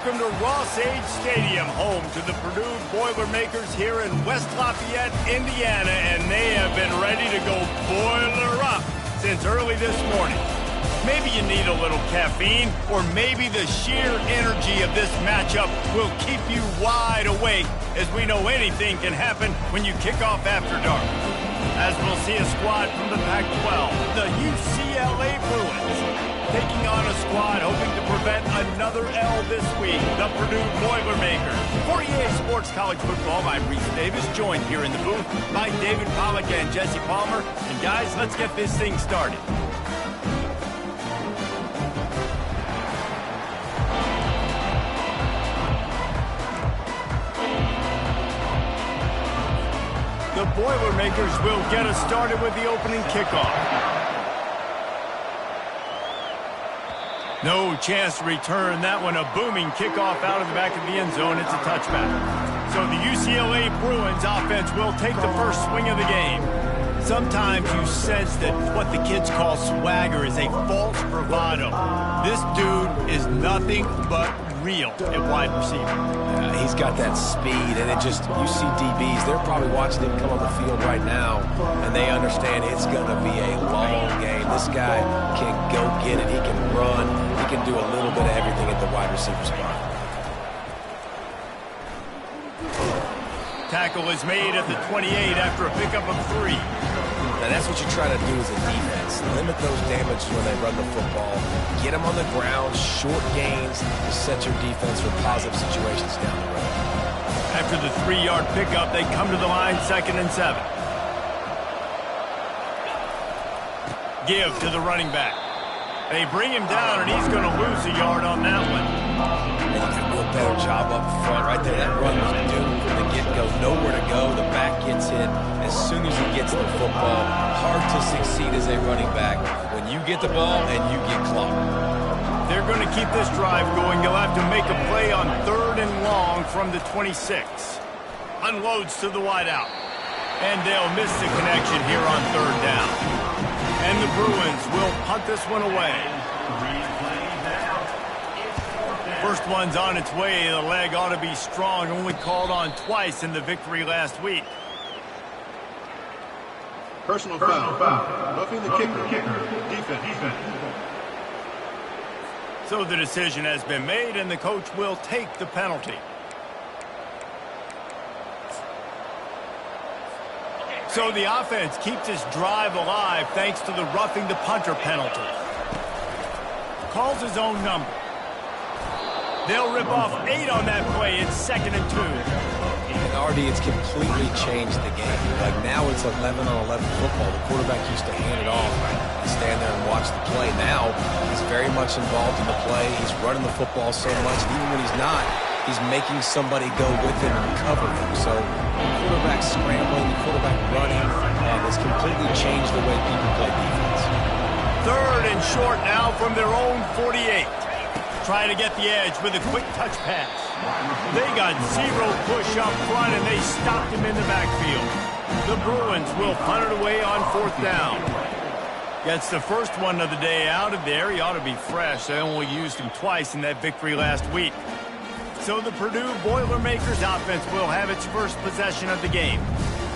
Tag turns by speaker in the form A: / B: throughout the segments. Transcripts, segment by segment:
A: Welcome to Ross-Age Stadium, home to the Purdue Boilermakers here in West Lafayette, Indiana, and they have been ready to go boiler up since early this morning. Maybe you need a little caffeine, or maybe the sheer energy of this matchup will keep you wide awake, as we know anything can happen when you kick off after dark. As we'll see a squad from the Pac-12, the UCLA Bruins, taking on a squad hoping to prevent another L this week, the Purdue Boilermakers. For EA Sports College Football, I'm Reese Davis, joined here in the booth by David Pollack and Jesse Palmer. And guys, let's get this thing started. The Boilermakers will get us started with the opening kickoff. No chance to return that one. A booming kickoff out of the back of the end zone. It's a touchback. So the UCLA Bruins offense will take the first swing of the game. Sometimes you sense that what the kids call swagger is a false bravado. This dude is nothing but real at wide receiver.
B: He's got that speed, and it just, you see DBs, they're probably watching him come on the field right now, and they understand it's going to be a long game. This guy can go get it. He can run. He can do a little bit of everything at the wide receiver spot.
A: Tackle is made at the 28 after a pickup of 3.
B: Now that's what you try to do as a defense. Limit those damages when they run the football. Get them on the ground, short gains to set your defense for positive situations down the road.
A: After the 3-yard pickup, they come to the line, 2nd and 7. Give to the running back. They bring him down, and he's going to lose a yard on that one.
B: And you can do a better job up front. Right there, that run was doomed from the get-go. Nowhere to go. The back gets hit as soon as he gets the football. Hard to succeed as a running back when you get the ball and you get clocked.
A: They're going to keep this drive going. They'll have to make a play on 3rd and long from the 26. Unloads to the wideout. And they'll miss the connection here on 3rd down. And the Bruins will punt this one away. First one's on its way. The leg ought to be strong. Only called on twice in the victory last week.
C: Personal foul. Roughing the kicker. Defense.
A: So the decision has been made, and the coach will take the penalty. So the offense keeps this drive alive thanks to the roughing the punter penalty. Calls his own number. They'll rip off 8 on that play. It's 2nd and 2.
B: And RD, it's completely changed the game. Like now it's 11-on-11 football. The quarterback used to hand it off and stand there and watch the play. Now he's very much involved in the play. He's running the football so much. And even when he's not, he's making somebody go with him and cover him. So the quarterback scrambling, the quarterback running, has completely changed the way people play defense.
A: 3rd and short now from their own 48. Trying to get the edge with a quick touch pass. They got 0 push up front, and they stopped him in the backfield. The Bruins will punt it away on 4th down. Gets the first one of the day out of there. He ought to be fresh. They only used him twice in that victory last week. So the Purdue Boilermakers offense will have its first possession of the game.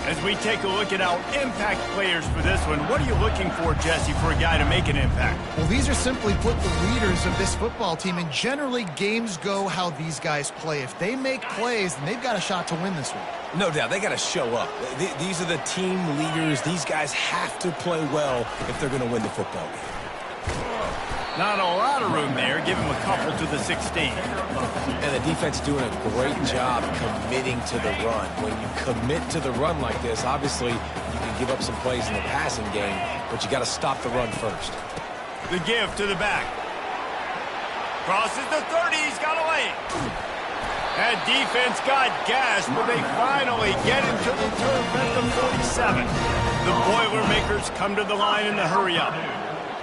A: As we take a look at our impact players for this one, what are you looking for, Jesse, for a guy to make an impact?
D: Well, these are simply put the leaders of this football team, and generally games go how these guys play. If they make plays, then they've got a shot to win this one.
B: No doubt. They got to show up. These are the team leaders. These guys have to play well if they're going to win the football game.
A: Not a lot of room there. Give him a couple to the 16.
B: And the defense doing a great job committing to the run. When you commit to the run like this, obviously you can give up some plays in the passing game, but you got to stop the run first.
A: The give to the back. Crosses the 30. He's got away. That defense got gashed, but they finally get him to the turf at the 47. The Boilermakers come to the line in the hurry-up.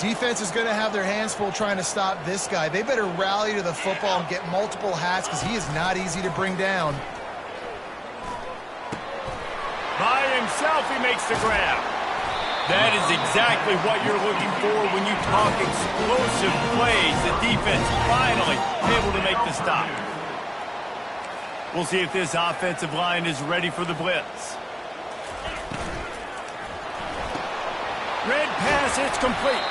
D: Defense is going to have their hands full trying to stop this guy. They better rally to the football and get multiple hats because he is not easy to bring down.
A: By himself, he makes the grab. That is exactly what you're looking for when you talk explosive plays. The defense finally able to make the stop. We'll see if this offensive line is ready for the blitz. Red pass, it's complete.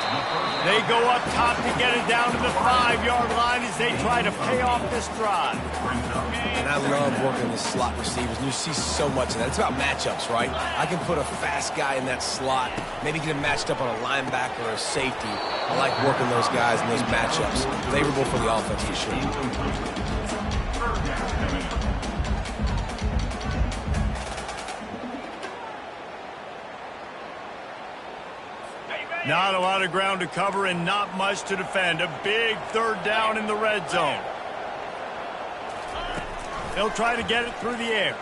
A: They go up top to get it down to the 5-yard line as they try to pay off this drive.
B: And I love working with slot receivers, and you see so much of that. It's about matchups, right? I can put a fast guy in that slot, maybe get him matched up on a linebacker or a safety. I like working those guys in those matchups. Favorable for the offense for sure.
A: Not a lot of ground to cover and not much to defend. A big 3rd down in the red zone. They'll try to get it through the air.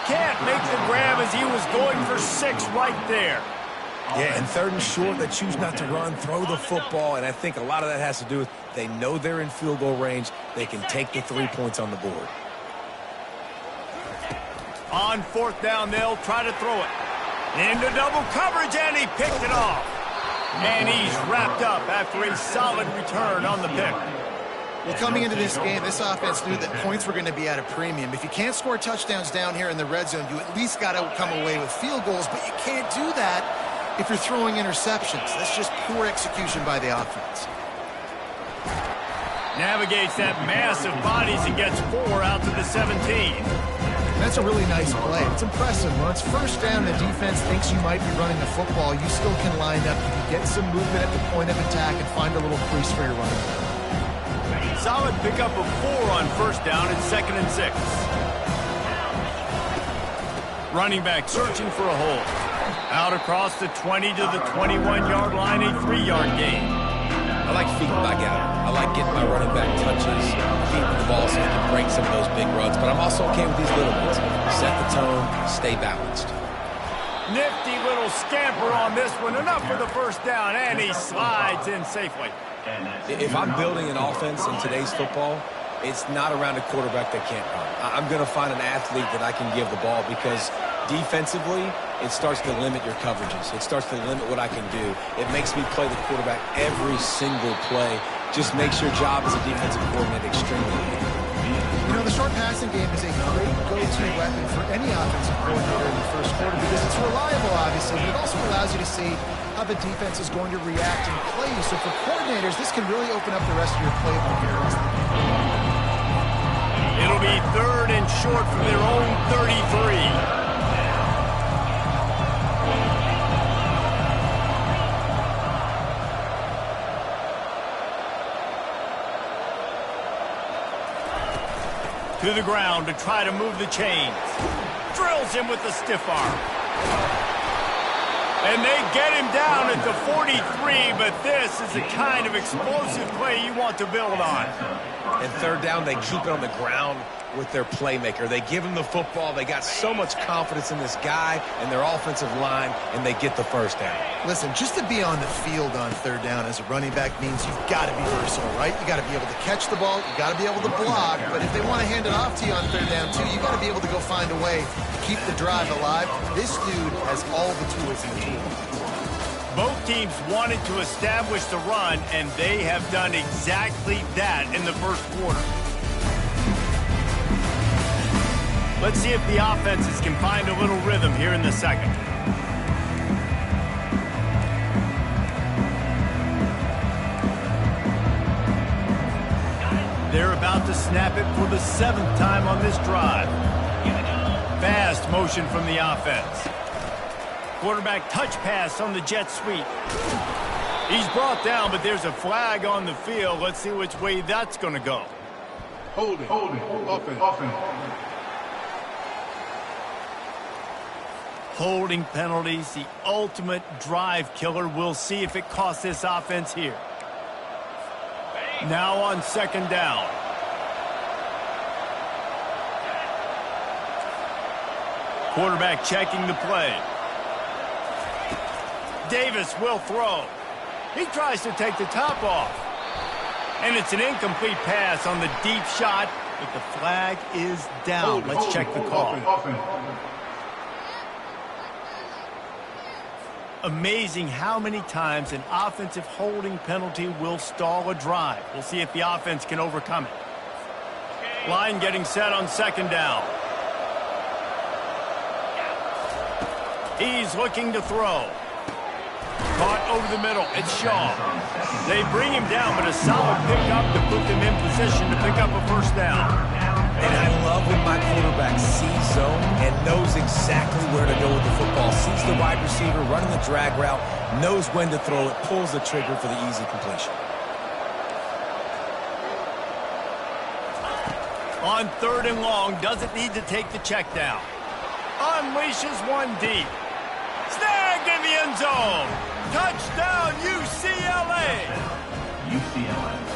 A: Can't make the grab as he was going for 6 right there.
B: Yeah, and 3rd and short, they choose not to run, throw the football, and I think a lot of that has to do with they know they're in field goal range. They can take the 3 points on the board.
A: On 4th down, they'll try to throw it. Into double coverage, and he picked it off. And he's wrapped up after a solid return on the pick.
D: Well, coming into this game, this offense knew that points were going to be at a premium. If you can't score touchdowns down here in the red zone, you at least got to come away with field goals, but you can't do that if you're throwing interceptions. That's just poor execution by the offense.
A: Navigates that mass of bodies and gets 4 out to the 17.
D: That's a really nice play. It's impressive. When it's 1st down and the defense thinks you might be running the football, you still can line up. You can get some movement at the point of attack and find a little crease for your running back.
A: Solid pickup of 4 on 1st down and 2nd and 6. Running back searching for a hole. Out across the 20 to the 21-yard line, a 3-yard gain.
B: I like feeding my guy. I like getting my running back touches, feeding the ball so he can break some of those big runs. But I'm also okay with these little ones. Set the tone, stay balanced.
A: Nifty little scamper on this one. Enough for the 1st down, and he slides in safely.
B: If I'm building an offense in today's football, it's not around a quarterback that can't run. I'm going to find an athlete that I can give the ball because defensively, it starts to limit your coverages. It starts to limit what I can do. It makes me play the quarterback every single play. Just makes your job as a defensive coordinator extremely important.
D: You know, the short passing game is a great go-to weapon for any offensive coordinator in the 1st quarter because it's reliable, obviously, but it also allows you to see how the defense is going to react and play you. So for coordinators, this can really open up the rest of your playbook here.
A: It'll be 3rd and short from their own 33. To the ground to try to move the chains. Drills him with the stiff arm. And they get him down at the 43, but this is the kind of explosive play you want to build on.
B: And 3rd down, they keep it on the ground with their playmaker. They give him the football. They got so much confidence in this guy and their offensive line, and they get the 1st down.
D: Listen, just to be on the field on 3rd down as a running back means you've got to be versatile, right? You got to be able to catch the ball. You got to be able to block. But if they want to hand it off to you on 3rd down, too, you got to be able to go find a way to keep the drive alive. This dude has all the tools in the toolbox.
A: Both teams wanted to establish the run, and they have done exactly that in the 1st quarter. Let's see if the offenses can find a little rhythm here in the 2nd. They're about to snap it for the 7th time on this drive. Fast motion from the offense. Quarterback touch pass on the jet sweep. He's brought down, but there's a flag on the field. Let's see which way that's going to go.
C: Holding, offense.
A: Holding penalties, the ultimate drive killer. We'll see if it costs this offense here. Now on 2nd down. Quarterback checking the play. Davis will throw. He tries to take the top off. And it's an incomplete pass on the deep shot, but the flag is down. Let's check the call. Amazing how many times an offensive holding penalty will stall a drive. We'll see if the offense can overcome it. Line getting set on second down. He's looking to throw. Caught over the middle. It's Shaw. They bring him down, but a solid pickup to put them in position to pick up a first down.
B: And I love when my quarterback sees zone and knows exactly where to go with the football. Sees the wide receiver running the drag route, knows when to throw it, pulls the trigger for the easy completion.
A: On third and long, doesn't need to take the check down. Unleashes one deep. Snagged in the end zone. Touchdown, UCLA.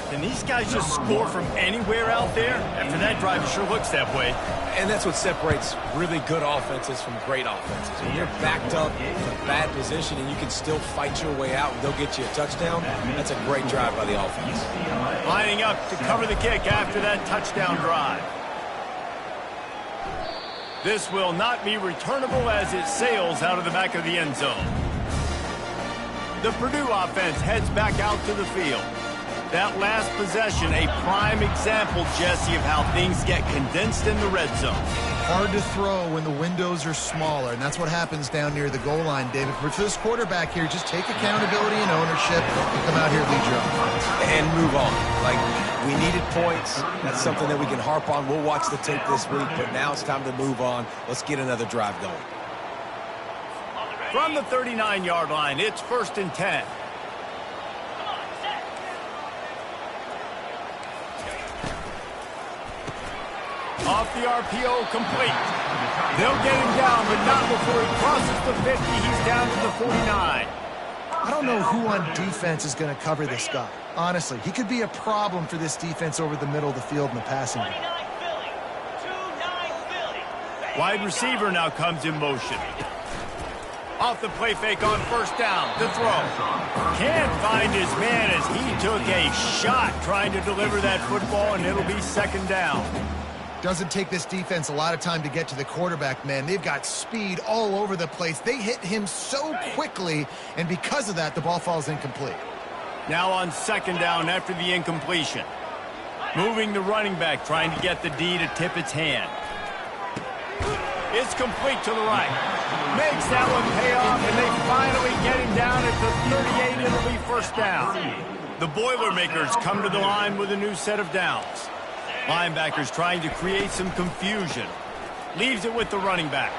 A: Can these guys just score from anywhere out there? After that drive, it sure looks that way.
B: And that's what separates really good offenses from great offenses. When you're backed up in a bad position and you can still fight your way out and they'll get you a touchdown, that's a great drive by the offense.
A: Lining up to cover the kick after that touchdown drive. This will not be returnable as it sails out of the back of the end zone. The Purdue offense heads back out to the field. That last possession, a prime example, Jesse, of how things get condensed in the red zone.
D: Hard to throw when the windows are smaller, and that's what happens down near the goal line, David. But for this quarterback here, just take accountability and ownership and come out here and lead your offense.
B: And move on. Like, we needed points. That's something that we can harp on. We'll watch the tape this week, but now it's time to move on. Let's get another drive going.
A: From the 39-yard line, it's 1st and 10. Off the RPO, complete. They'll get him down, but not before he crosses the 50. He's down to the 49.
D: I don't know who on defense is going to cover this guy. Honestly, he could be a problem for this defense over the middle of the field in the passing game.
A: Wide receiver now comes in motion. Off the play fake on first down. The throw. Can't find his man as he took a shot trying to deliver that football, and it'll be second down.
D: Doesn't take this defense a lot of time to get to the quarterback, man. They've got speed all over the place. They hit him so quickly, and because of that, the ball falls incomplete.
A: Now on second down after the incompletion. Moving the running back, trying to get the D to tip its hand. It's complete to the right. Makes that one pay off, and they finally get him down at the 38. It'll be first down. The Boilermakers come to the line with a new set of downs. Linebackers trying to create some confusion. Leaves it with the running back.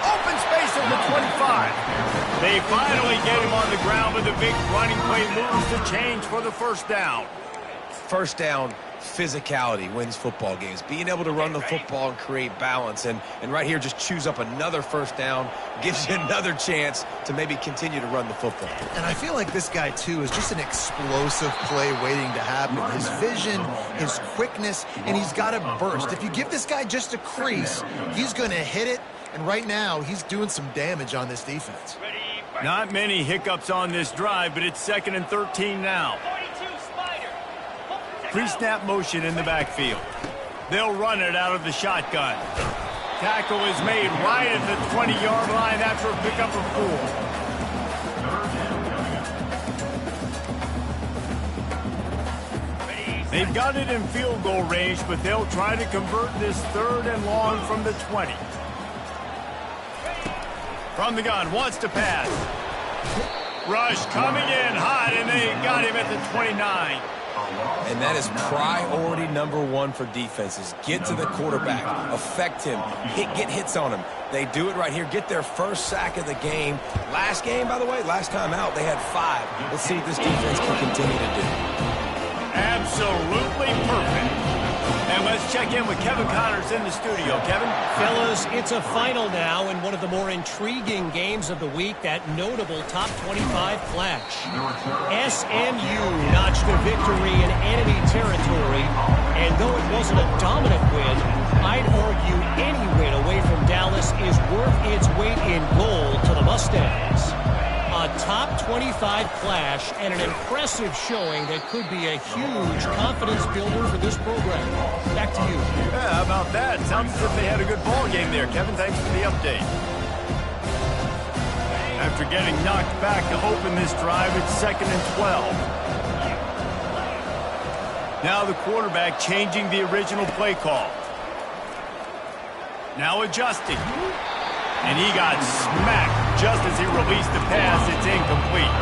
A: Open space at the 25. They finally get him on the ground, but the big running play moves the change for the first down.
B: First down, physicality wins football games. Being able to run the football and create balance. And right here, just choose up another first down. Gives you another chance to maybe continue to run the football.
D: And I feel like this guy, too, is just an explosive play waiting to happen. His vision, his quickness, and he's got a burst. If you give this guy just a crease, he's going to hit it. And right now, he's doing some damage on this defense.
A: Not many hiccups on this drive, but it's 2nd and 13 now. Pre-snap motion in the backfield. They'll run it out of the shotgun. Tackle is made right at the 20-yard line after a pickup of 4. They've got it in field goal range, but they'll try to convert this 3rd and long from the 20. From the gun, wants to pass. Rush coming in hot, and they got him at the 29.
B: And that is priority number 1 for defenses. Get to the quarterback, affect him, get hits on him. They do it right here, get their first sack of the game. Last game, by the way, last time out, they had 5. Let's see what this defense can continue to do.
A: Absolutely perfect. And let's check in with Kevin Connors in the studio. Kevin?
E: Fellas, it's a final now in one of the more intriguing games of the week, that notable top 25 clash. SMU notched a victory in enemy territory, and though it wasn't a dominant win, I'd argue any win away from Dallas is worth its weight in gold to the Mustangs. A top 25 clash and an impressive showing that could be a huge confidence builder for this program. Back to you.
A: Yeah, how about that? Sounds as if they had a good ball game there. Kevin, thanks for the update. After getting knocked back to open this drive, it's 2nd and 12. Now the quarterback changing the original play call. Now adjusting. And he got smacked just as he released the pass. It's incomplete.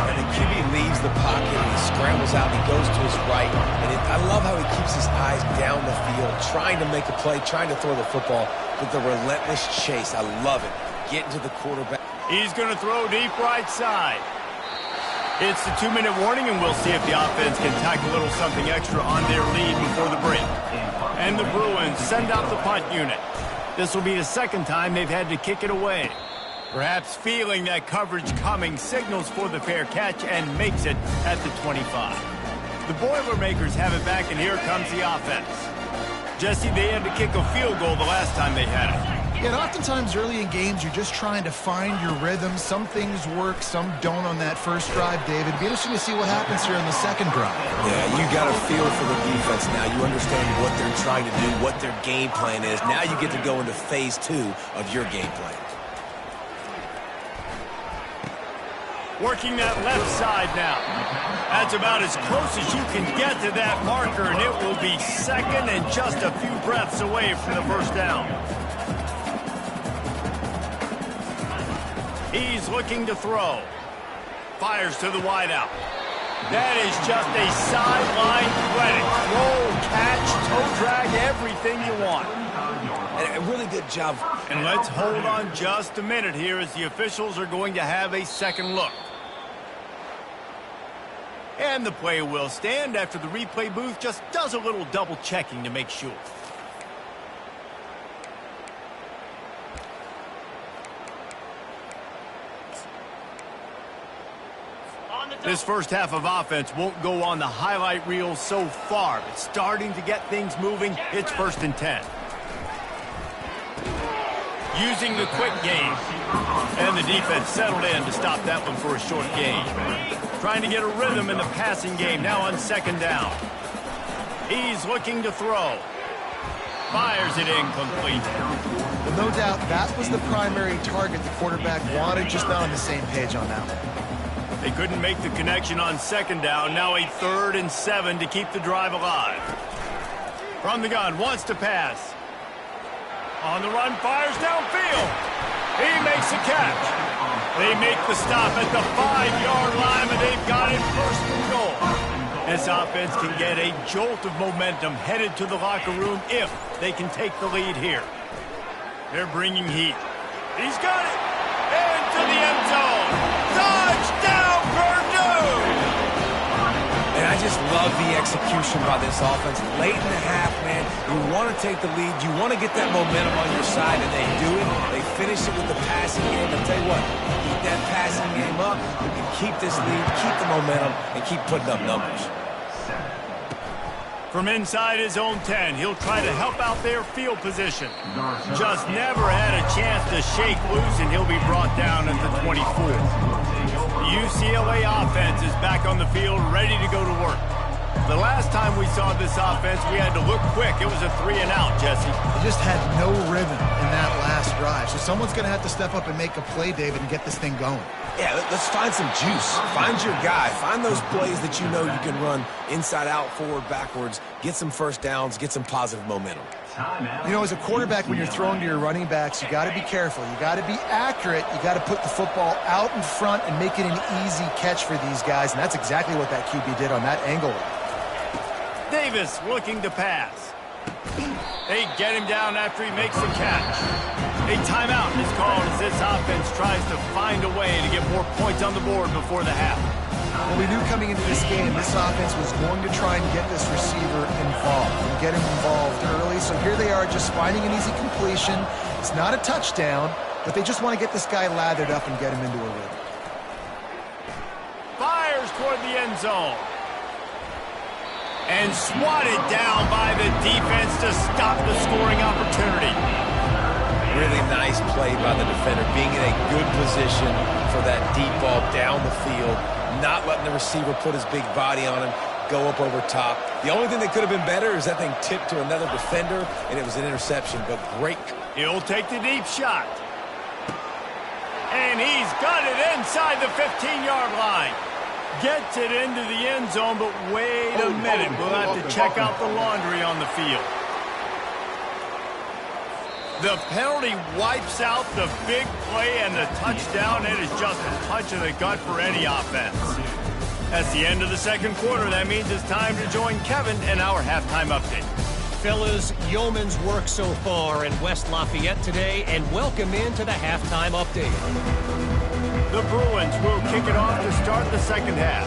B: And the QB leaves the pocket and he scrambles out and he goes to his right. And I love how he keeps his eyes down the field, trying to make a play, trying to throw the football with the relentless chase. I love it. Getting to the quarterback.
A: He's going to throw deep right side. It's the 2-minute warning, and we'll see if the offense can tack a little something extra on their lead before the break. And the Bruins send out the punt unit. This will be the second time they've had to kick it away. Perhaps feeling that coverage coming, signals for the fair catch and makes it at the 25. The Boilermakers have it back, and here comes the offense. Jesse, they had to kick a field goal the last time they had it.
D: Yeah, and oftentimes early in games, you're just trying to find your rhythm. Some things work, some don't on that first drive, David. It'd be interesting to see what happens here in the second drive.
B: Yeah, you got a feel for the defense now. You understand what they're trying to do, what their game plan is. Now you get to go into phase 2 of your game plan.
A: Working that left side now. That's about as close as you can get to that marker, and it will be second and just a few breaths away from the first down. He's looking to throw. Fires to the wideout. That is just a sideline credit. Roll, catch, toe drag, everything you want.
B: And a really good job.
A: And let's hold on just a minute here as the officials are going to have a second look. And the play will stand after the replay booth just does a little double checking to make sure. This first half of offense won't go on the highlight reel so far, but starting to get things moving. It's 1st and 10. Using the quick game. And the defense settled in to stop that one for a short gain. Trying to get a rhythm in the passing game now on 2nd down. He's looking to throw. Fires it incomplete.
D: Well, no doubt that was the primary target the quarterback wanted, just not on the same page on that one.
A: They couldn't make the connection on 2nd down. Now a 3rd and 7 to keep the drive alive. From the gun, wants to pass. On the run, fires downfield. He makes the catch. They make the stop at the 5-yard line, and they've got it 1st and goal. This offense can get a jolt of momentum headed to the locker room if they can take the lead here. They're bringing heat. He's got it. Into the end zone. Touchdown, Purdue!
B: And I just love the execution by this offense. Late in the half, man, you want to take the lead. You want to get that momentum on your side, and they do it. They finish it with the passing game. I'll tell you what, keep that passing game up, and keep this lead, keep the momentum, and keep putting up numbers.
A: From inside his own 10, he'll try to help out their field position. Just never had a chance to shake loose, and he'll be brought down at the 24. The UCLA offense is back on the field, ready to go to work. The last time we saw this offense, we had to look quick. It was a 3-and-out, Jesse.
D: They just had no rhythm in that last drive. So someone's going to have to step up and make a play, David, and get this thing going.
B: Yeah, let's find some juice. Find your guy. Find those plays that you know you can run inside out, forward, backwards. Get some first downs. Get some positive momentum.
D: You know, as a quarterback, when you're throwing to your running backs, you got to be careful. You got to be accurate. You got to put the football out in front and make it an easy catch for these guys. And that's exactly what that QB did on that angle.
A: Davis looking to pass. They get him down after he makes the catch. A timeout is called as this offense tries to find a way to get more points on the board before the half.
D: Well, we knew coming into this game, this offense was going to try and get this receiver involved and get him involved early. So here they are just finding an easy completion. It's not a touchdown, but they just want to get this guy lathered up and get him into a rhythm.
A: Fires toward the end zone. And swatted down by the defense to stop the scoring opportunity.
B: Really nice play by the defender, being in a good position for that deep ball down the field, not letting the receiver put his big body on him, go up over top. The only thing that could have been better is that thing tipped to another defender, and it was an interception, but great.
A: He'll take the deep shot. And he's got it inside the 15-yard line. Gets it into the end zone, but wait a minute. We'll have to check out the laundry on the field. The penalty wipes out the big play and the touchdown. It is just a punch in the gut for any offense. That's the end of the second quarter. That means it's time to join Kevin in our halftime update.
E: Fellas, yeoman's work so far in West Lafayette today, and welcome into the halftime update.
A: The Bruins will kick it off to start the second half.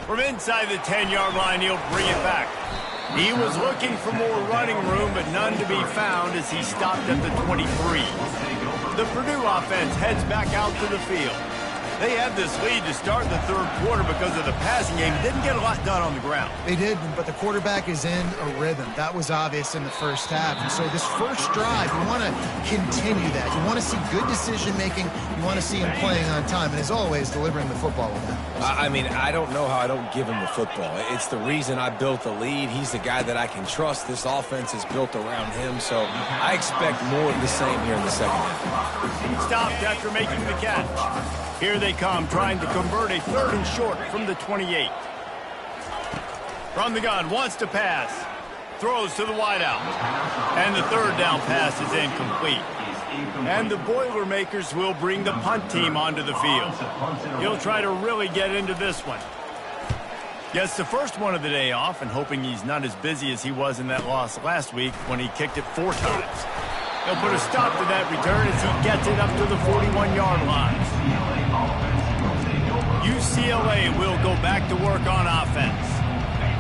A: From inside the 10-yard line, he'll bring it back. He was looking for more running room, but none to be found as he stopped at the 23. The Purdue offense heads back out to the field. They had this lead to start the third quarter because of the passing game. Didn't get a lot done on the ground.
D: They did, but the quarterback is in a rhythm. That was obvious in the first half. And so this first drive, you want to continue that. You want to see good decision-making. You want to see him playing on time. And as always, delivering the football with that.
B: I mean, I don't know how I don't give him the football. It's the reason I built the lead. He's the guy that I can trust. This offense is built around him. So I expect more of the same here in the second half.
A: Stopped after making the catch. Here they come, trying to convert a third and short from the 28. From the gun, wants to pass. Throws to the wideout. And the third down pass is incomplete. And the Boilermakers will bring the punt team onto the field. He'll try to really get into this one. Gets the first one of the day off and hoping he's not as busy as he was in that loss last week when he kicked it 4 times. He'll put a stop to that return as he gets it up to the 41-yard line. UCLA will go back to work on offense.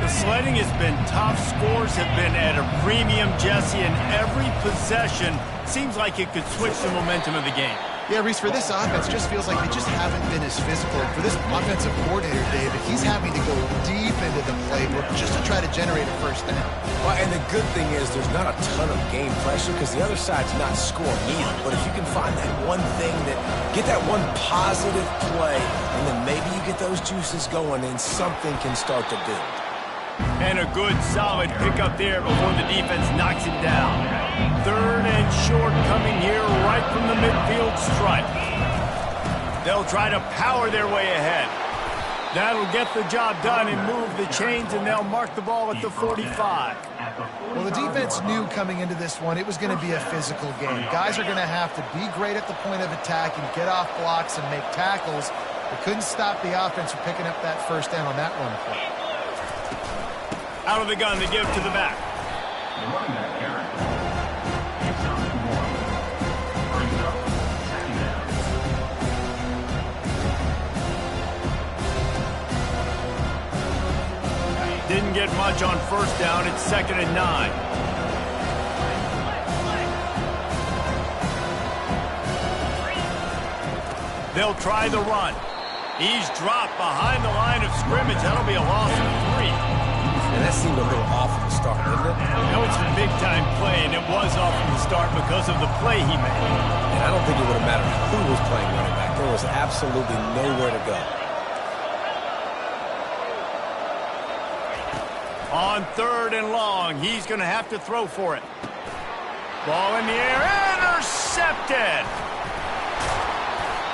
A: The sledding has been tough. Scores have been at a premium, Jesse, and every possession seems like it could switch the momentum of the game.
D: Yeah, Reese, for this offense, just feels like they just haven't been as physical. For this offensive coordinator, David, he's having to go deep into the playbook just to try to generate a first down.
B: Well, and the good thing is there's not a ton of game pressure because the other side's not scoring either. But if you can find that one thing, get that one positive play, and then maybe you get those juices going and something can start to build.
A: And a good, solid pickup there before the defense knocks him down. Third and short coming here right from the midfield stripe. They'll try to power their way ahead. That'll get the job done and move the chains, and they'll mark the ball at the 45.
D: Well, the defense knew coming into this one it was going to be a physical game. Guys are going to have to be great at the point of attack and get off blocks and make tackles. They couldn't stop the offense from picking up that first down on that run play.
A: Out of the gun, they give to the back. Didn't get much on first down. It's 2nd and 9. They'll try the run. He's dropped behind the line of scrimmage. That'll be a loss of 3.
B: And that seemed a little off from the start, didn't it?
A: No, it's a big-time play, and it was off from the start because of the play he made.
B: And I don't think it would have mattered who was playing running back. There was absolutely nowhere to go.
A: On 3rd and long, he's going to have to throw for it. Ball in the air, intercepted!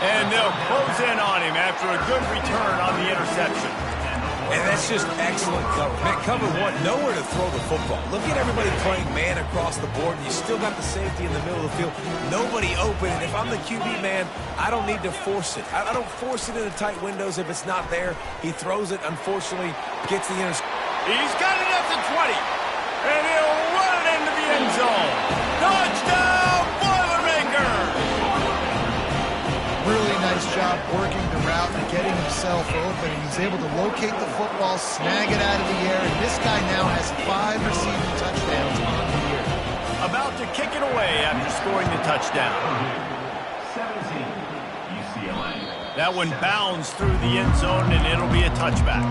A: And they'll close in on him after a good return on the interception.
B: And that's just excellent cover. Man, cover one, nowhere to throw the football. Look at everybody playing man across the board. You still got the safety in the middle of the field. Nobody open. And if I'm the QB, man, I don't need to force it. I don't force it into tight windows if it's not there. He throws it, unfortunately, gets the interception.
A: He's got it at the 20. And he'll run it into the end zone. Touchdown, Boilermakers!
D: Really nice job working the route and getting himself open. And he's able to locate the football, snag it out of the air, and this guy now has 5 receiving touchdowns on the year.
A: About to kick it away after scoring the touchdown.
C: 17, UCLA.
A: That one bounds through the end zone, and it'll be a touchback.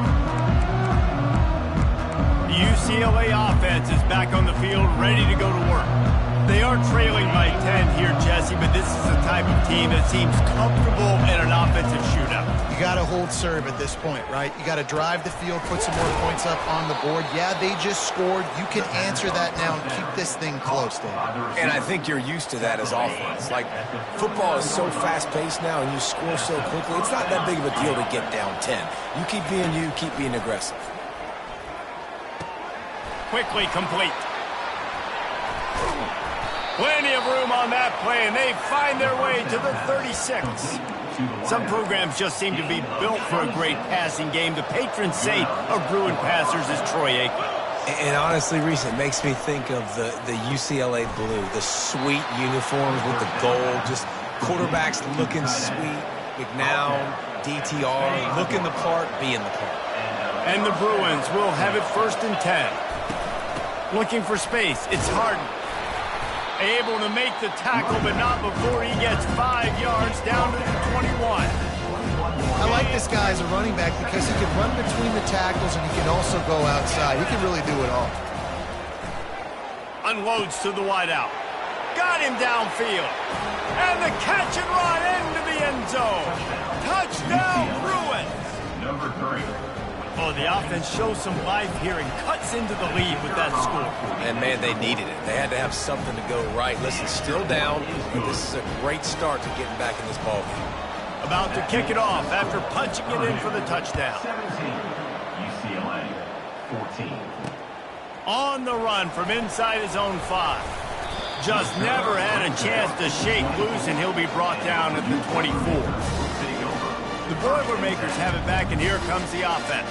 A: The UCLA offense is back on the field, ready to go to work. They are trailing by 10 here, Jesse, but this is the type of team that seems comfortable in an offensive shootout.
D: You got to hold serve at this point, right? You got to drive the field, put some more points up on the board. Yeah, they just scored. You can answer that now and keep this thing close, Dave.
B: And I think you're used to that as offense. Like, football is so fast-paced now, and you score so quickly. It's not that big of a deal to get down 10. You keep being aggressive.
A: Quickly complete. Plenty of room on that play, and they find their way to the 36. Some programs just seem to be built for a great passing game. The patron saint of Bruin passers is Troy Aikman.
B: And honestly, Reese, it makes me think of the UCLA blue, the sweet uniforms with the gold, just quarterbacks looking sweet, McNown, DTR, looking the part, being the part.
A: And the Bruins will have it 1st and 10. Looking for space, it's Harden. Able to make the tackle, but not before he gets 5 yards down to the 21.
D: I like this guy as a running back because he can run between the tackles and he can also go outside. He can really do it all.
A: Unloads to the wideout. Got him downfield. And the catch and run into the end zone. Touchdown, Bruins.
C: Number 3.
A: Oh, the offense shows some life here and cuts into the lead with that score.
B: And, man, they needed it. They had to have something to go right. Listen, still down, but this is a great start to getting back in this ballgame.
A: About to kick it off after punching it in for the touchdown.
C: 17. UCLA. 14.
A: On the run from inside his own 5. Just never had a chance to shake loose, and he'll be brought down at the 24. The Boilermakers have it back, and here comes the offense.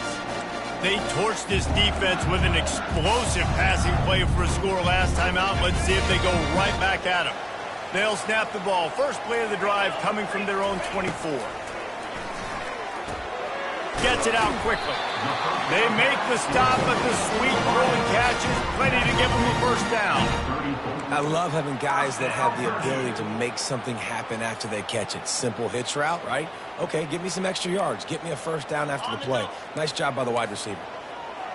A: They torched this defense with an explosive passing play for a score last time out. Let's see if they go right back at him. They'll snap the ball. First play of the drive coming from their own 24. Gets it out quickly. They make the stop, but the sweet throw and catch is plenty to give them a 1st down.
B: I love having guys that have the ability to make something happen after they catch it. Simple hitch route, right? Okay, give me some extra yards. Get me a 1st down after the play. Nice job by the wide receiver.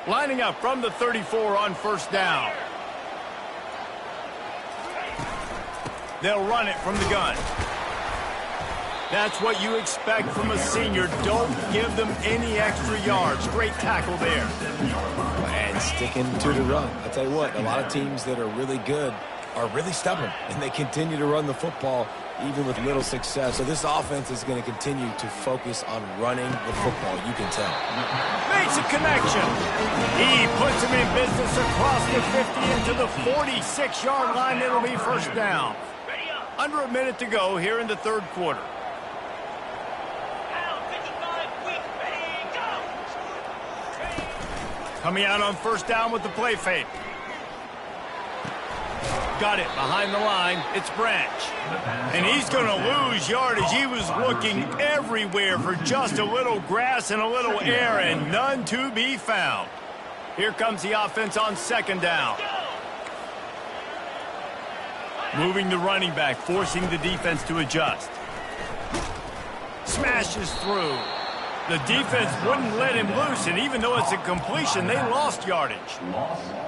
A: Lining up from the 34 on 1st down. They'll run it from the gun. That's what you expect from a senior. Don't give them any extra yards. Great tackle there.
B: And sticking to the run. I'll tell you what, a lot of teams that are really good are really stubborn, and they continue to run the football even with little success. So this offense is going to continue to focus on running the football. You can tell.
A: Makes a connection. He puts him in business across the 50 into the 46-yard line. It'll be 1st down. Under a minute to go here in the 3rd quarter. Coming out on 1st down with the play fake. Got it behind the line. It's Branch. And he's going to lose yardage. He was looking everywhere for just a little grass and a little air, and none to be found. Here comes the offense on 2nd down. Moving the running back, forcing the defense to adjust. Smashes through. The defense wouldn't let him loose, and even though it's a completion, they lost yardage.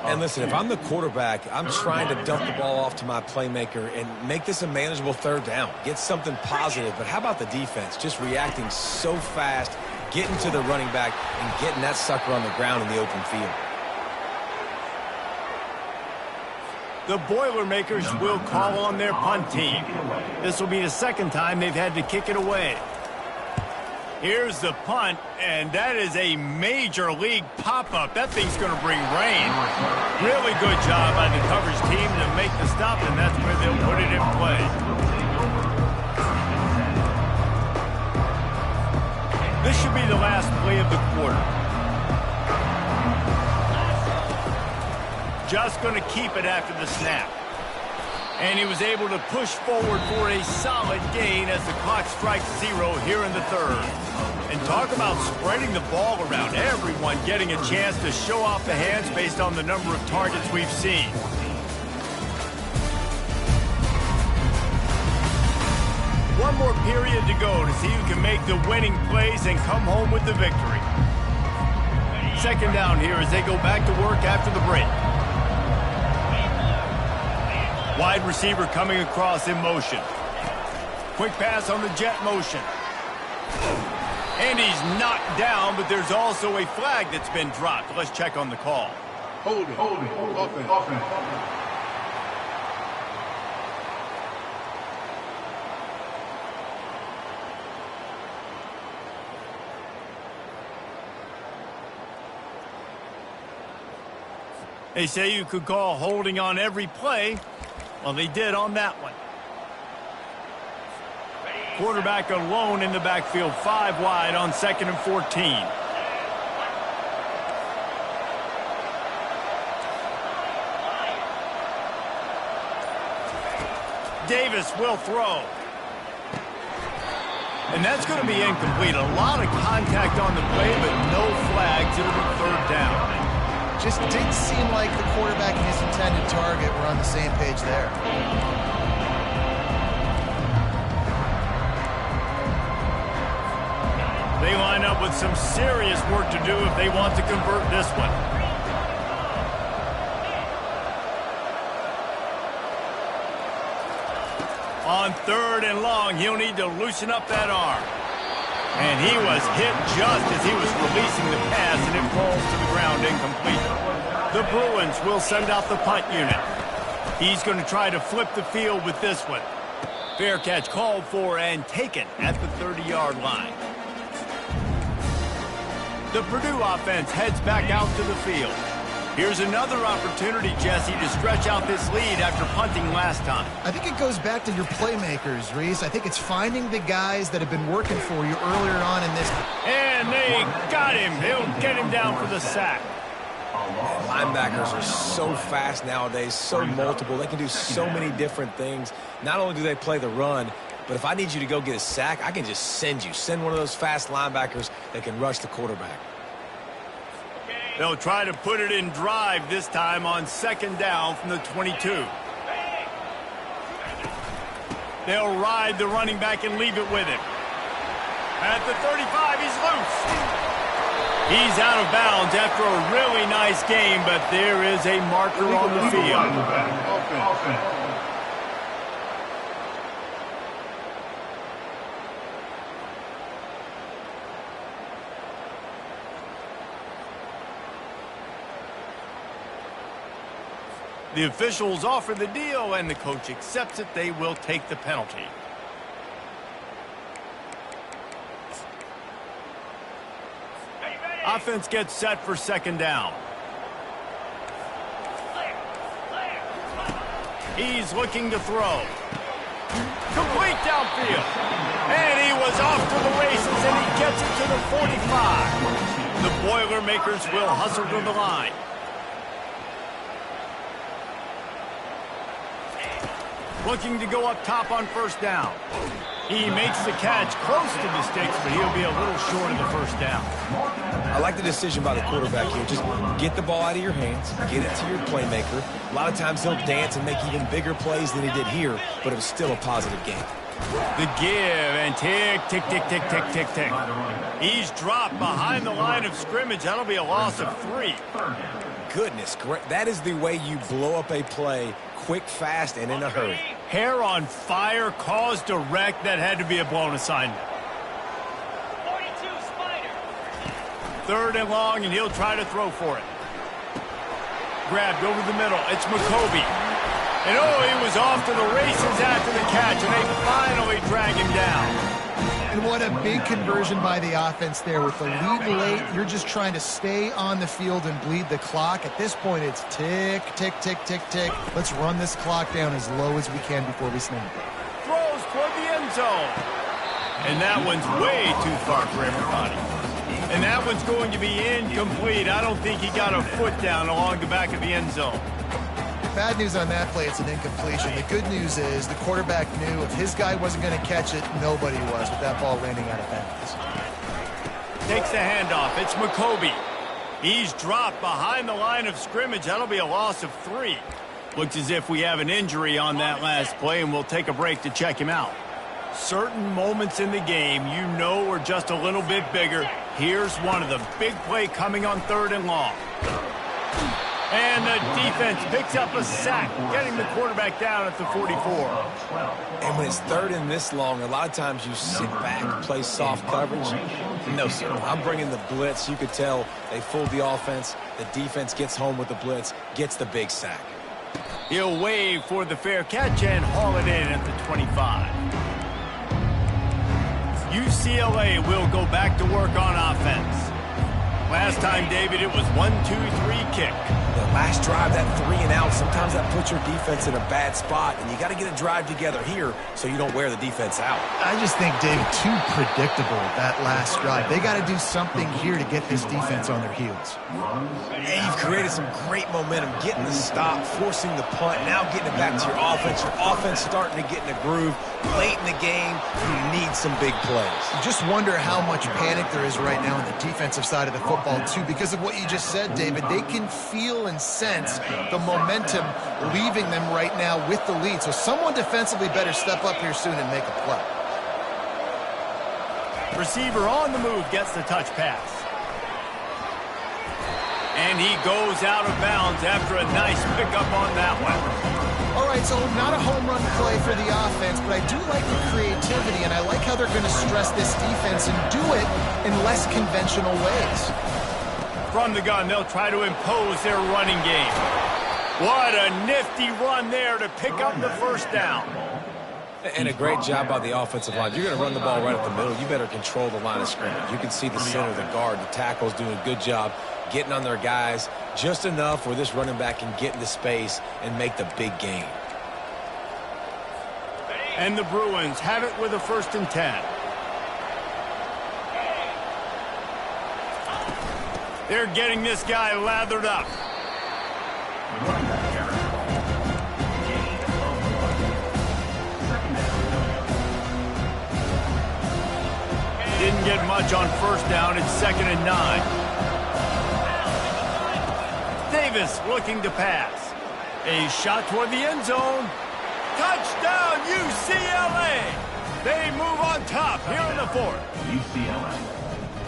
B: And listen, if I'm the quarterback, I'm trying to dump the ball off to my playmaker and make this a manageable 3rd down. Get something positive. But how about the defense? Just reacting so fast, getting to the running back, and getting that sucker on the ground in the open field.
A: The Boilermakers will call on their punt team. This will be the 2nd time they've had to kick it away. Here's the punt, and that is a major league pop-up. That thing's going to bring rain. Really good job by the coverage team to make the stop, and that's where they'll put it in play. This should be the last play of the quarter. Just going to keep it after the snap. And he was able to push forward for a solid gain as the clock strikes 0 here in the 3rd. And talk about spreading the ball around. Everyone getting a chance to show off the hands based on the number of targets we've seen. One more period to go to see who can make the winning plays and come home with the victory. 2nd down here as they go back to work after the break. Wide receiver coming across in motion. Quick pass on the jet motion. And he's knocked down, but there's also a flag that's been dropped. Let's check on the call.
C: Holding. Offense.
A: They say you could call holding on every play. Well, they did on that one. Quarterback alone in the backfield, 5 wide on 2nd and 14. Davis will throw. And that's going to be incomplete. A lot of contact on the play, but no flags. It'll be 3rd down.
D: Just didn't seem like the quarterback and his intended target were on the same page there.
A: They line up with some serious work to do if they want to convert this one. On 3rd and long, he'll need to loosen up that arm. And he was hit just as he was releasing the pass, and it falls to the ground incomplete. The Bruins will send out the punt unit. He's going to try to flip the field with this one. Fair catch called for and taken at the 30-yard line. The Purdue offense heads back out to the field. Here's another opportunity, Jesse, to stretch out this lead after punting last time.
D: I think it goes back to your playmakers, Reese. I think it's finding the guys that have been working for you earlier on in this.
A: And they got him. He'll get him down for the sack.
B: Linebackers are so fast nowadays, so multiple. They can do so many different things. Not only do they play the run, but if I need you to go get a sack, I can just send you. Send one of those fast linebackers that can rush the quarterback.
A: They'll try to put it in drive this time on 2nd down from the 22. They'll ride the running back and leave it with him. At the 35, he's loose. He's out of bounds after a really nice game, but there is a marker on the field.
C: Offense.
A: The officials offer the deal, and the coach accepts it. They will take the penalty. Offense gets set for 2nd down. He's looking to throw. Complete downfield. And he was off to the races, and he gets it to the 45. The Boilermakers will hustle to the line. Looking to go up top on 1st down. He makes the catch close to the sticks, but he'll be a little short of the 1st down.
B: I like the decision by the quarterback here. Just get the ball out of your hands, get it to your playmaker. A lot of times he'll dance and make even bigger plays than he did here, but it was still a positive game.
A: The give and tick, tick, tick, tick, tick, tick, tick. He's dropped behind the line of scrimmage. That'll be a loss of 3.
B: Goodness, that is the way you blow up a play quick, fast, and in a hurry.
A: Hair on fire, caused a wreck. That had to be a blown assignment.
E: 42 Spider.
A: 3rd and long, and he'll try to throw for it. Grabbed over the middle. It's McCoby. And he was off to the races after the catch, and they finally drag him down.
D: And what a big conversion by the offense there. With the lead late, you're just trying to stay on the field and bleed the clock. At this point, it's tick, tick, tick, tick, tick. Let's run this clock down as low as we can before we snap it.
A: Throws toward the end zone. And that one's way too far for everybody. And that one's going to be incomplete. I don't think he got a foot down along the back of the end zone.
D: Bad news on that play, it's an incompletion. The good news is the quarterback knew if his guy wasn't going to catch it, nobody was with that ball landing out of bounds.
A: Takes the handoff. It's McCoby. He's dropped behind the line of scrimmage. That'll be a loss of 3. Looks as if we have an injury on that last play, and we'll take a break to check him out. Certain moments in the game you know are just a little bit bigger. Here's one of the big play coming on 3rd and long. And the defense picks up a sack, getting the quarterback down at the 44.
B: And when it's third and this long, a lot of times you sit back and play soft coverage. No, sir. I'm bringing the blitz. You could tell they fooled the offense. The defense gets home with the blitz, gets the big sack.
A: He'll wave for the fair catch and haul it in at the 25. UCLA will go back to work on offense. Last time, David, it was 1-2-3 kick.
B: The last drive, that 3 and out, sometimes that puts your defense in a bad spot, and you got to get a drive together here so you don't wear the defense out.
D: I just think, David, too predictable, that last drive. They got to do something here to get this defense on their heels.
B: And you've created some great momentum, getting the stop, forcing the punt, now getting it back to your offense. Your offense starting to get in a groove. Late in the game, you need some big plays.
D: You just wonder how much panic there is right now on the defensive side of the football, too, because of what you just said, David. They can feel and sense the momentum leaving them right now with the lead. So someone defensively better step up here soon and make a play.
A: Receiver on the move gets the touch pass. And he goes out of bounds after a nice pickup on that one.
D: All right, so not a home run play for the offense, but I do like the creativity, and I like how they're going to stress this defense and do it in less conventional ways.
A: From the gun, they'll try to impose their running game. What a nifty run there to pick up the first down.
B: And a great job by the offensive line. You're going to run the ball right up the middle. You better control the line of scrimmage. You can see the center, the guard, the tackles doing a good job getting on their guys just enough where this running back can get into space and make the big gain.
A: And the Bruins have it with a 1st and 10. They're getting this guy lathered up. Didn't get much on 1st down. It's 2nd and 9. Davis looking to pass. A shot toward the end zone. Touchdown, UCLA! They move on top here in the 4th.
C: UCLA.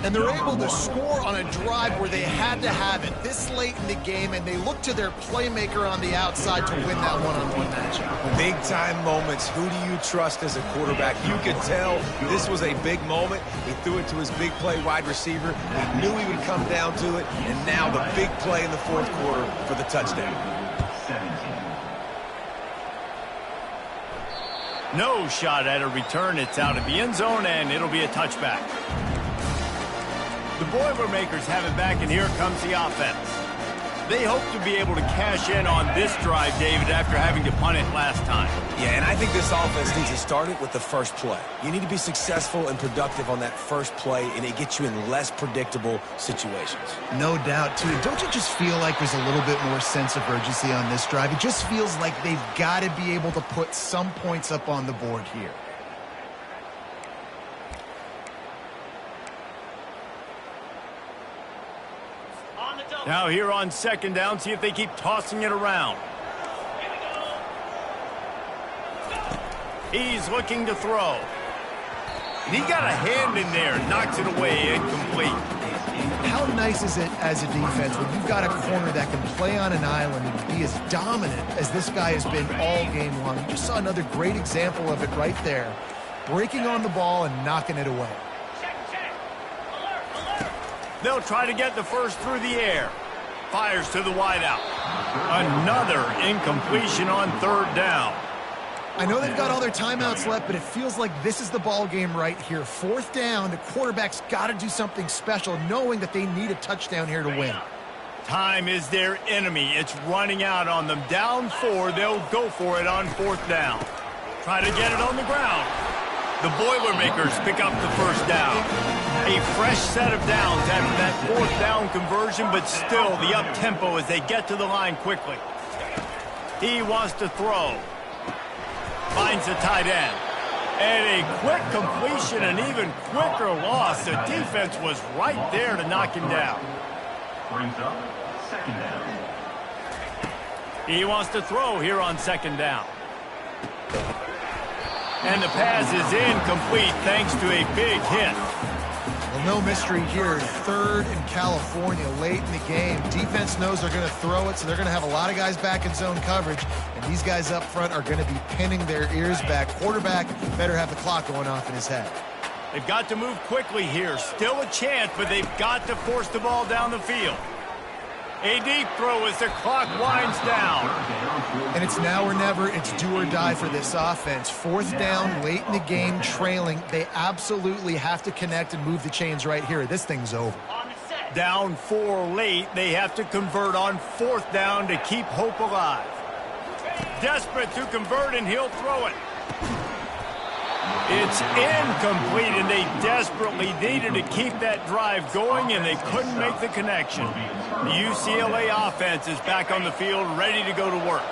D: And they're able to score on a drive where they had to have it this late in the game, and they look to their playmaker on the outside to win that one-on-one matchup.
B: Big-time moments. Who do you trust as a quarterback? You could tell this was a big moment. He threw it to his big play wide receiver. He knew he would come down to it, and now the big play in the 4th quarter for the touchdown.
C: 17.
A: No shot at a return. It's out of the end zone, and it'll be a touchback. The Boilermakers have it back, and here comes the offense. They hope to be able to cash in on this drive, David, after having to punt it last time.
B: Yeah, and I think this offense needs to start it with the first play. You need to be successful and productive on that first play, and it gets you in less predictable situations.
D: No doubt, too. Don't you just feel like there's a little bit more sense of urgency on this drive? It just feels like they've got to be able to put some points up on the board here.
A: Now here on 2nd down, see if they keep tossing it around. He's looking to throw. And he got a hand in there, knocks it away, incomplete.
D: How nice is it as a defense when you've got a corner that can play on an island and be as dominant as this guy has been all game long? You just saw another great example of it right there, breaking on the ball and knocking it away.
A: They'll try to get the first through the air. Fires to the wideout. Another incompletion on 3rd down.
D: I know they've got all their timeouts left, but it feels like this is the ball game right here. 4th down, the quarterback's got to do something special, knowing that they need a touchdown here to win.
A: Time is their enemy. It's running out on them. Down 4, they'll go for it on 4th down. Try to get it on the ground. The Boilermakers pick up the 1st down. A fresh set of downs after that 4th down conversion, but still the up-tempo as they get to the line quickly. He wants to throw. Finds the tight end. And a quick completion, an even quicker loss. The defense was right there to knock him down.
C: Brings up 2nd down.
A: He wants to throw here on 2nd down. And the pass is incomplete thanks to a big hit.
D: Well, No mystery here. Third in California late in the game. Defense knows they're going to throw it, so they're going to have a lot of guys back in zone coverage, and these guys up front are going to be pinning their ears back. Quarterback better have the clock going off in his head.
A: They've got to move quickly here. Still a chance, but they've got to force the ball down the field. A deep throw as the clock winds down.
D: And it's now or never. It's do or die for this offense. Fourth down, late in the game, trailing. They absolutely have to connect and move the chains right here. This thing's over.
A: Down 4 late. They have to convert on fourth down to keep hope alive. Desperate to convert, and he'll throw it. It's incomplete, and they desperately needed to keep that drive going, and they couldn't make the connection. The UCLA offense is back on the field, ready to go to work.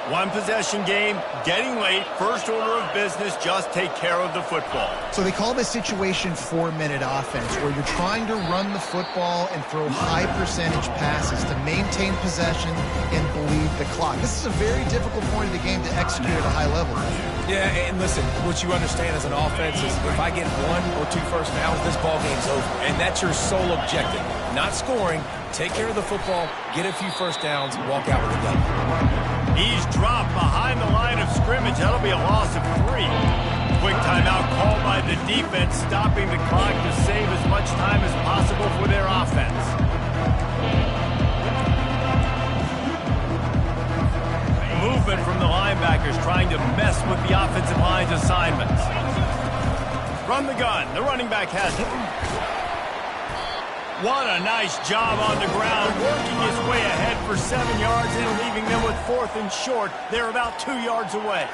A: One possession game, getting late, first order of business, just take care of the football.
D: So they call this situation 4-minute offense, where you're trying to run the football and throw high percentage passes to maintain possession and bleed the clock. This is a very difficult point of the game to execute at a high level.
B: Yeah, and listen, what you understand as an offense is if I get 1 or 2 first downs, this ball game's over. And that's your sole objective. Not scoring, take care of the football, get a few first downs, walk out with a W.
A: He's dropped behind the line of scrimmage. That'll be a loss of 3. Quick timeout called by the defense, stopping the clock to save as much time as possible for their offense. Movement from the linebackers trying to mess with the offensive line's assignments. Run the gun. The running back has it. What a nice job on the ground, working his way ahead for 7 yards and leaving them with 4th and short. They're about 2 yards away.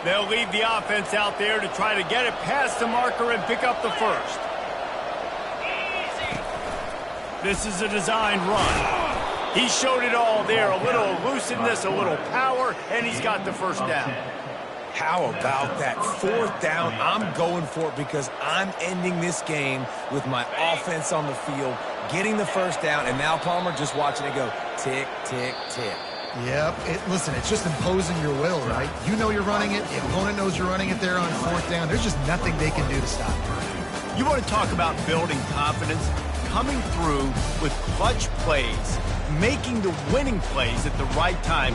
A: They'll leave the offense out there to try to get it past the marker and pick up the first. This is a designed run. He showed it all there, a little elusiveness, a little power, and he's got the first down.
B: How about that 4th down? I'm going for it because I'm ending this game with my offense on the field, getting the first down, and now Palmer just watching it go tick, tick, tick.
D: Yep. Listen, it's just imposing your will, right? You know you're running it. The opponent knows you're running it there on 4th down. There's just nothing they can do to stop it.
A: You want to talk about building confidence? Coming through with clutch plays, making the winning plays at the right time.